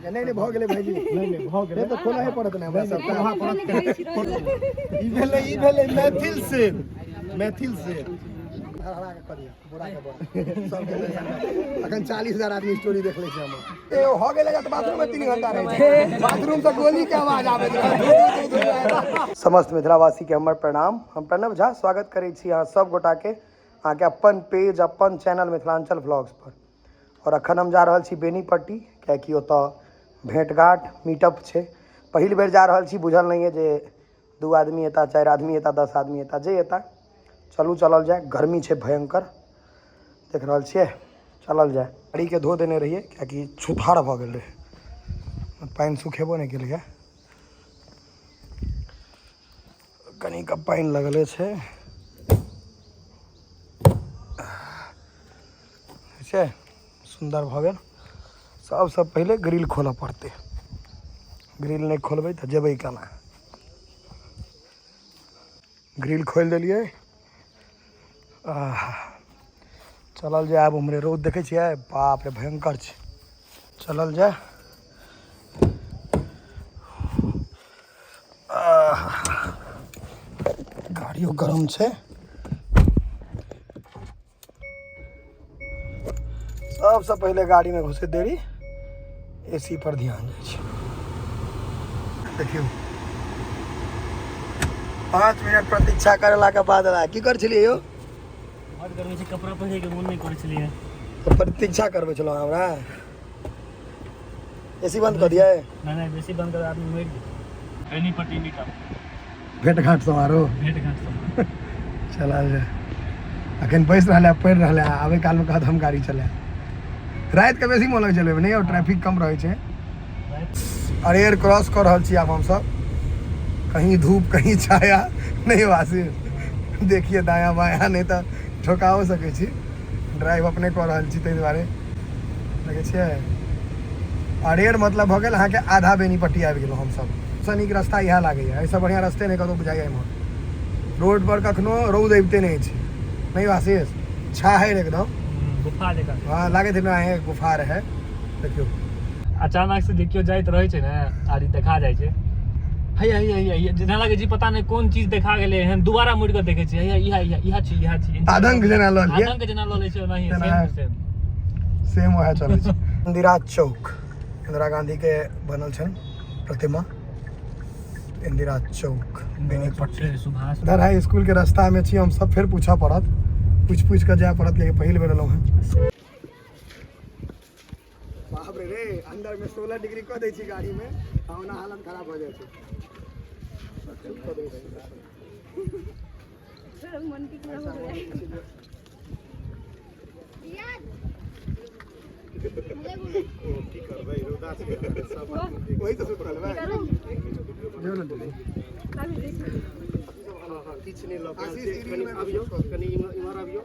नहीं नहीं भाग गए भाईजी नहीं भाग गए तो खोला है पड़त ना हमरा सब कहां पड़त ई भेले मैथिल से हरा के करिया बुरा के बोल सब के अखन 40000 आदमी स्टोरी देख ले छै हम ए हो गेले त बाथरूम में 3 घंटा रहे छै बाथरूम से गोली के आवाज आवे छै। समस्त मिथिलावासी के हमर प्रणाम। हम प्रणव झा स्वागत करै छी अहाँ सब गोटा के अहाँ के अपन पेज अपन चैनल मिथिलांचल व्लॉग्स पर। और अखन हम जा रहल छी बेनीपट्टी कियाकि ओतऽ भेंटघाट मीटअप छै। पहिल बेर जा रहल छी, बुझल नहीं है जे 2 आदमी एता 4 आदमी एता 10 आदमी एता जे एता चलू चलल जाए। गर्मी छै भयंकर देख रहल छियै, चलल जाए। गाड़ी के धो देने रहिए कियाकि छुथार भऽ गेल रहे, पानि सुखेबो नहीं केलिए, कनी का पानि लगले छै सुंदर भऽ गेल। सबसे पहले ग्रिल खोलऽ पड़ते, ग्रिल नहीं खोलबै तऽ जेबै केना। ग्रिल खोल देलिए, चलल जाए। आब उम्हरे रौद देखे छियै, बाप रे भयंकर छै। चलल जाए, गाड़ियों गरम छै। सबसे पहले गाड़ी में घुसे देरी एसी पर ध्यान जाए छै। देखियो 5 मिनट प्रतीक्षा करला के बाद की कर छलिए यो बड़ गर्मी छै, कपड़ा पहिरे के मन नहीं करे छलिए तो प्रतीक्षा करबे छलो हमरा। एसी बंद कर दिया है? नहीं एसी बंद कर आदमी मर गए। बेनीपट्टी मीटअप भेंटघाट समारोह चला जाए। अखन बैस रहले पढ़ रहले, आवे काल में कहत हम गाड़ी चला। रात के बेसी मोन लग चलेबे नहीं और ट्रैफिक कम रहे छै। अरेर क्रॉस कर रहल छी आब हम सब, कहीं धूप कहीं छाया नहीं वासी। देखिए दाया बाया नहीं तो ठोकाओ सके छी। ड्राइव अपने कर रहल छी, तै दुआरे लगे छै। अरेर मतलब भ गेल अहाँ के आधा बेनीपट्टी आबि गेलो हम सब। सनीक रास्ता इहा लागे है, ऐसा बढ़िया रास्ते नहीं कतो बुझाइए। इमहर रोड पर कखनो रौद अबिते नहीं छै, नहीं वासिस छा है एकदम गुफा जका। हां लागे थे ना है गुफा रहे। देखियो अचानक से देखियो जाइत रहे छै ने, आरी देखा जाय छै। हैया जेना लागे जी पता नहीं कोन चीज देखा गेले हन, दोबारा मुड़ के देखे छै। हैया इहा छी आदंक जना ल लिया, आदंक जना ल ले छै ओनाही सेम वह चले छै। इंदिरा चौक, इंदिरा गांधी के बनल छन प्रतिमा। इंदिरा चौक बेनीपट्टी सुभाष इधर है। स्कूल के रास्ता में छी हम सब, फिर पूछा पड़त, पूछ के जाय पड़त, लेकिन पहिल बेर एलौ हैं। बाप रे अंदर में 16 डिग्री क दै छी गाड़ी में, ओना हालत खराब हो जाय छै। मन की खराब हो गया की करबै रोदा छै सब वही तो सुत रहल भाई जो न दे किछ नहीं लग कनी आबियो, कनी इमर आबियो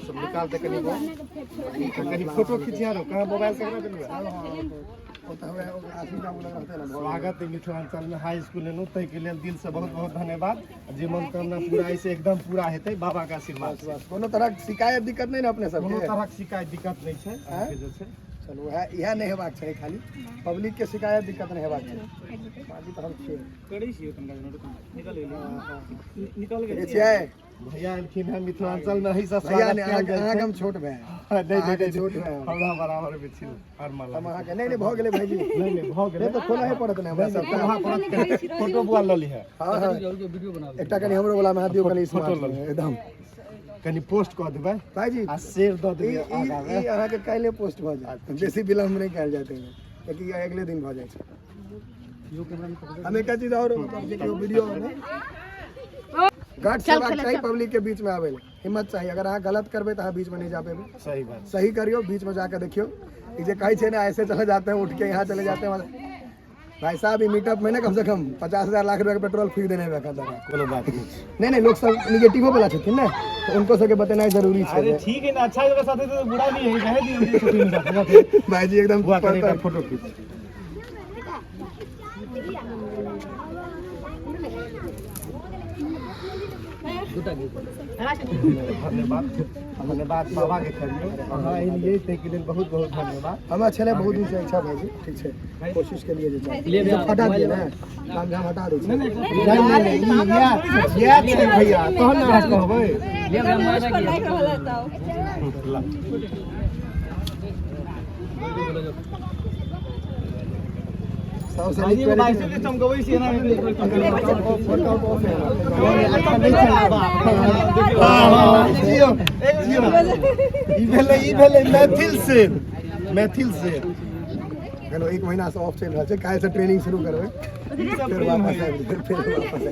सब निकाल दे। कनी फोटो खिंचिया रो, कहां मोबाइल से करा देलु। हां स्वागत है मिथिलांचल में हाई स्कूल में। तै के लेल दिल से बहुत बहुत धन्यवाद। जे मनोकामना पूरा ऐसे एकदम पूरा हेतै, बाबा का आशीर्वाद। कोनो तरह शिकायत दिक्कत नहीं ना अपने सब? कोनो तरह शिकायत दिक्कत नहीं छै अहाँ के जे छै। चलो इहा नहीं हेबाक छै, खाली पब्लिक के शिकायत दिक्कत नहीं हेबाक छै। बाकी तो हम छियै करै छियै, तनका निकल गेल छियै। भैया एलखिन है मिथिलांचल में, ही सब स्वागत कयल जाय छै। हम छोट भाई नहीं छोट भाई हमरा बराबर में छी। हर माला हम अहाँ के नहीं भ गेले भाईजी नहीं भ गेले तो खोला है पड़त ना हमरा सब कहां पड़त। फोटो बुआ ल ली है। हां वीडियो बनाओ एकटा कनी हमरो वाला में हाथ दियो, कनी फोटो ल एकदम कनी पोस्ट कर देबै भाईजी आ शेयर द देबै। ई अहाँ के काल्हे पोस्ट भ जात, बेसी विलंब नहीं कयल जाते है, क्योंकि अगले दिन भ जाय छै। यो कैमरा में हमें क्या चीज और देखियो वीडियो में गार्ड से बात चाहिए, पब्लिक के बीच में आवे हिम्मत चाहिए। अगर अहाँ गलत करबे तो अहाँ बीच में नहीं जा पेबे। सही बात, सही करियो, बीच में जाकर देखियो। जे कहे छे ना ऐसे चले जाते हैं, उठ के यहाँ चले जाते हैं। भाई साहब ये मीटअप में ना कम से कम 50,000 लाख रुपए का पेट्रोल फ्री देने में कोनो बात नहीं लोग सब निगेटिवो वाला छथिन ना, तो उनको सबके बताना जरूरी है। अरे ठीक है ना, अच्छा के साथ तो बुरा नहीं है, कहे दियो भाई जी एकदम फोटो खींच। धन्यवाद धन्यवाद बाबा के करिए अहाँ एलिए ताहि लेल बहुत बहुत धन्यवाद। हमरा छले बहुत दिन से इच्छा भाई ठीक छै कोशिश के लिए जे हटा दिए ना काम हम हटा दै छी नहीं ये छै भैया तहन ना कहबै ले सबसे नीक क्वालिटी चमकबै छी एना वर्कआउट ऑफ है अच्छा नहीं चला जियो ई भेले मैथिल से हेलो एक महीना से ऑफ चल रहा है काल से ट्रेनिंग शुरू करबै फिर वापस आबि फिर वापस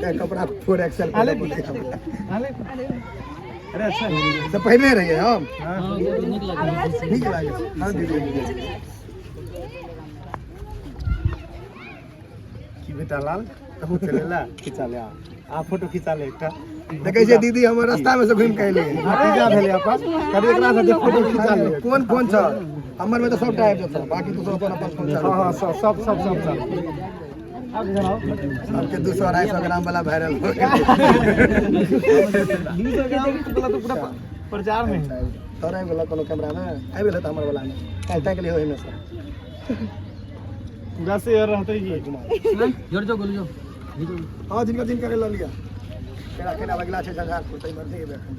आबि कपड़ा 4XL अरे अच्छा तो पहले रहिए हम ठीक लागे हां दीदी बेटा लाल तू चलेला खिंचा ले आ फोटो खिंचा ले एकटा देखै छै दीदी हमर रास्ता में से घुम के एले भतीजा भेले अपन कभी एकरा से फोटो खिंचा ले कोन फोन छ हमर में तो सबटा आबि जतो बाकी तू अपन फोन चला हां सब अब जनाओ सबके 200-250 ग्राम वाला वायरल हो गया 200 ग्राम वाला तो पूरा प्रचार में तोरे वाला कोनो कैमरा में आबि ले त हमर वाला में काल तक ले होय में सर पूरा से यार रहते ही जोड़ जो गोल जो हां जिनका के ला लिया केना अगला छै जगह कोई मर्जी के देखन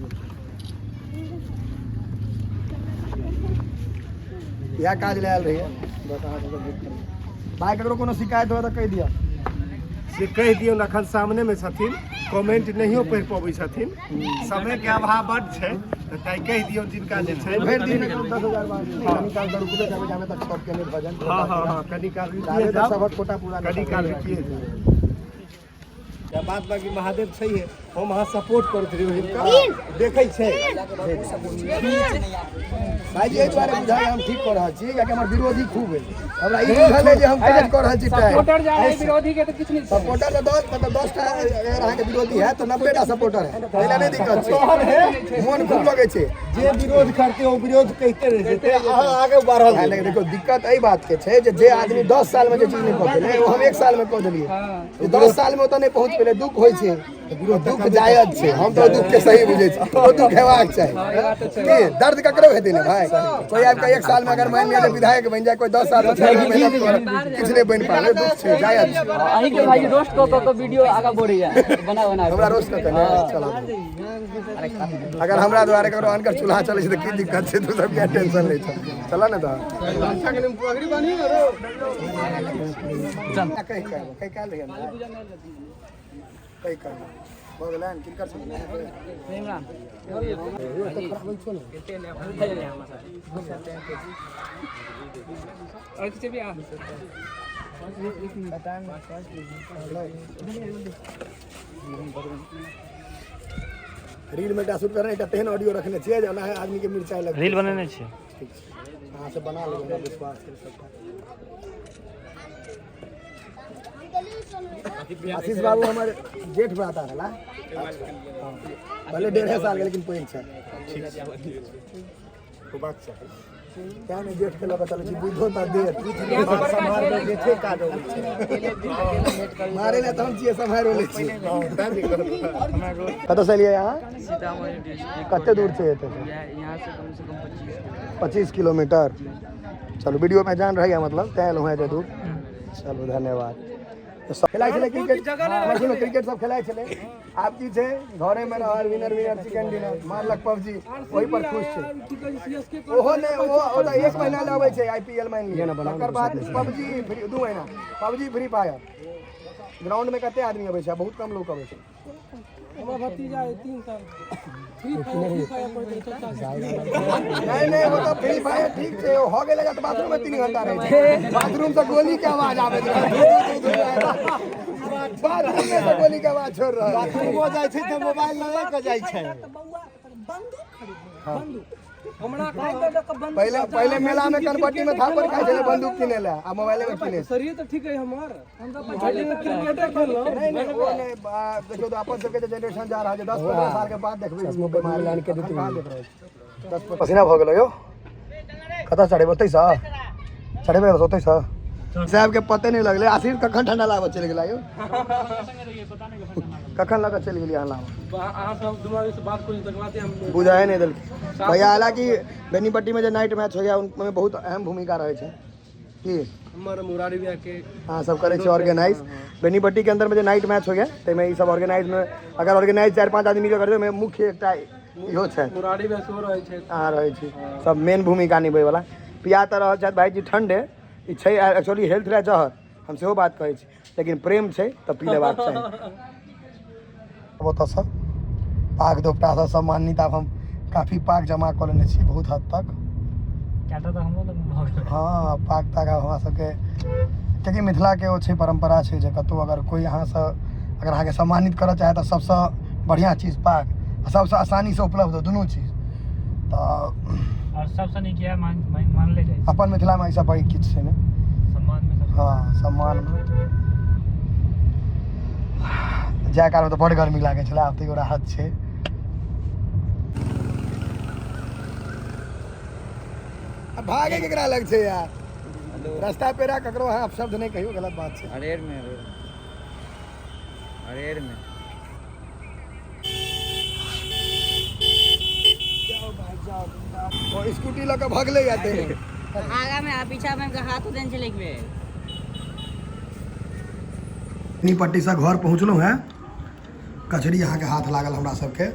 या काज ले आल रही है बस अहाँ सब भाई ककरो कोनो शिकायत हो त कह दिया से कह दियो अखन सामने में छथिन कमेंट नहियो पढ़ पाबै छथिन समय के अभाव बड छै त ताई कह दियो जिनका जे छै भरि दिन 10,000 बार कनिकाल दर रुपए जामे तक सब के लिए भजन हां कनिकाल सबक कोटा पूरा कनिकाल किए या बात बाकी महादेव छै है हम अहाँ सपोर्ट करत रहियो हिनका देखै छै भाई जी एक बार बुझाय हम ठीक कर रहल छी या कि हमर विरोधी खूब है हमरा ई बुझल है जे हम काज कर रहल छी सपोर्टर जा है विरोधी के त किछ नहीं सपोर्टर तो 10 टा अगर अहाँ के विरोधी है तो 90 टा सपोर्टर है पहले नहीं दिक्कत छै मन खूब लगे छै जे विरोध करते ओ विरोध कहते रहे छै अहाँ आगे बढ़ल है लेकिन देखो दिक्कत एई बात के छै जे आदमी 10 साल में जे चीज नहीं कर देले वो हम 1 साल में कर देलिए 10 साल में ओतने पहुंच पेले दुख होय छै दुख जायज छै हम तो दुख के सही बुझे छी ओ दुख हेबाक चाही की दर्द ककरो हेतै ने भाई कोई आपका 1 साल में अगर मान लिया विधायक बन जाए कोई 10 साल में कुछ नहीं बन पाए दुख छै जायज अहीं के भाई रोस्ट को वीडियो आगा बढ़िया बना हमरा रोस्ट कर चला अगर हमरा द्वारा ककरो अनकर चूल्हा चले छै त की दिक्कत छै तू सब क्या टेंशन ले छ चला ना त अच्छा के पगड़ी बानी रो चल कहीं काल रही कई कर बगलान किनकर छै इमरान और किसी भी आ रील में शूट करने एकटा तेहन ऑडियो रखने छियै जे ओना आदमी के मिर्चाई लग रील बनेने छियै ठीक छै अहाँ से बना लेबै विश्वास कर सकता आशीष बाबू हमारे जेठ भ्राता हला पहले 1.5 साल के लेकिन पैघ छै ठीक छै को बात छै क्या ने जेठ के लगा चले छी बुद्धो त दे समार में जेठे काज हो छै मारे ले त हम छियै समारो ले छी कत से लिए यहां सीतामढ़ी डिस्ट्रिक्ट कते दूर से एते यहां से कम 25 किलोमीटर चलो वीडियो में जान रही है मतलब तैल हुए जे दूर चलो धन्यवाद खेलाइ छले क्रिकेट क्रिकेट सब खेलाइ छले आब की छै घरे में रहल विनर चिकन डिनर मारलक पबजी ओही पर खुश छै ओहो ने ओ 1 महीना ले आबै छै आईपीएल मान लिया तकर बाद पबजी 2 महीना पबजी फ्री फायर ग्राउंड में कते आदमी आबै छै बहुत कम लोग आबै छै हमर भतीजा 3 साल फ्री फायर नहीं वो तो फ्री फायर ठीक छै हो गेलै त बाथरूम में 3 घंटा रहै छै बाथरूम से गोली के आवाज आबै छै बाथरूम में से गोली के आवाज छोड़ रहा है बाथरूम हो जाय छै त मोबाइल लगा के जाय छै बंदूक पहले मेला में कनपट्टी में थापर खाइ छले बंदूक किने ला आ मोबाइल में किने शरीर तो ठीक है हमर हम तो पहले क्रिकेट खेलो नहीं वो ने देखो तो अपन सबके जनरेशन जा रहा है 10-15 साल के बाद देखबै बीमारी लान के देते 10 पसीना भ गेलो यो कता चढ़े 23 चढ़े 23 साहब के पते नहीं लगले आसिर कखन ठंडा लावा चल गेला यो कखन लगा चल गेली यहाँ लावा अहाँ सब दुनू से बात कोई तकलाते हम बुझाए नहीं दिल भैया हालांकि बेनीपट्टी में जो नाइट मैच हो गया उनमें बहुत अहम भूमिका रहे छै कि हमर मुरारी भैया के हाँ सब करे छै ऑर्गेनाइज बेनीपट्टी के अंदर में जो नाइट मैच हो गया ताहिमे ई सब ऑर्गेनाइज में अगर ऑर्गेनाइज 4-5 आदमी के करते मुख्य एकटा इहो छै मुरारी भैया सो रहे छै हाँ रहे छै सब मेन भूमिका निभे वाला पिया तऽ रहल छथि भाईजी ठंडे ई छै एक्चुअली हेल्थ लए जहर हम सेहो बात कहै छी लेकिन प्रेम छै तऽ पी लेबाक चाही ओतऽसँ पाक दोपटा से सम्मानित आब हम काफी पाक जमा कऽ लेने छी बहुत हद तक हाँ पाक ताक आब हमरा सबके कियाकि मिथिलाके ओ छै परम्परा छै जे कतहु अगर कोइ अहाँसँ अगर अहाँके सम्मानित करऽ चाहे तऽ सबसँ बढ़िआँ चीज पाक आ सबसँ आसानीसँ उपलब्ध हो दुनू चीज तऽ और सबसे नीक यह मानले जाइ छै अपन मिथिलामे ऐसा बड़ी किछु छै ने सम्मान में हाँ सम्मानमे जाय कालमे तऽ बड़ गर्मी लागै छलै आब तऽ एगो राहत छै भागे केकरा लग छै यार रास्ता पेरा ककरो अहाँ शब्द नहीं कहियो गलत बात छै अरेर में और स्कूटी लऽ के भगले जाते आगा में आ पीछा में हाथ उदेन चले एक बेर बेनीपट्टी से घर पहुँचलहुँ हैं कचरी अहाँके हाथ लागल हमरा सबके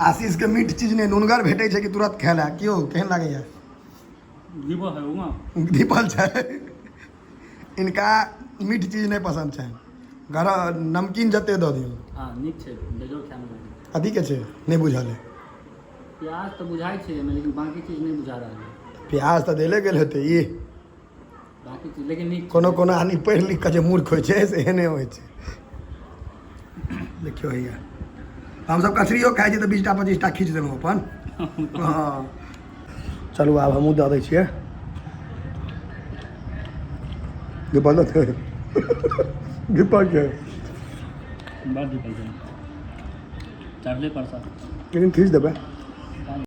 आशीष के मीठ चीज नहीं नुनगर भेटै छै कि तुरंत खाय लए कियो केहन लागैया दीपल छै इनका मीठ चीज नहीं पसंद छै घर नमकीन जते दऽ दियौ हां नीक छै बेजोड़ खाना अथी के छै नहीं बुझल है प्याज तो बुझाई छै लेकिन बाकी चीज नहीं बुझा रहल है प्याज तऽ देले गेल हेतै ई बाकी चीज लेकिन नीक कोनो कोनो आदमी पढ़ि लिख के जे मूर्ख होइ छै से एहने होइ छै देखियो हैया हमसब कचरियो खाइ छी तऽ 20-25 खींच देलहुँ अपन हाँ चलू आब हमहूँ दऽ दै छियै दीपल छै दीपल छै बात दीपल छै चावले परसा लेकिन खींच देबै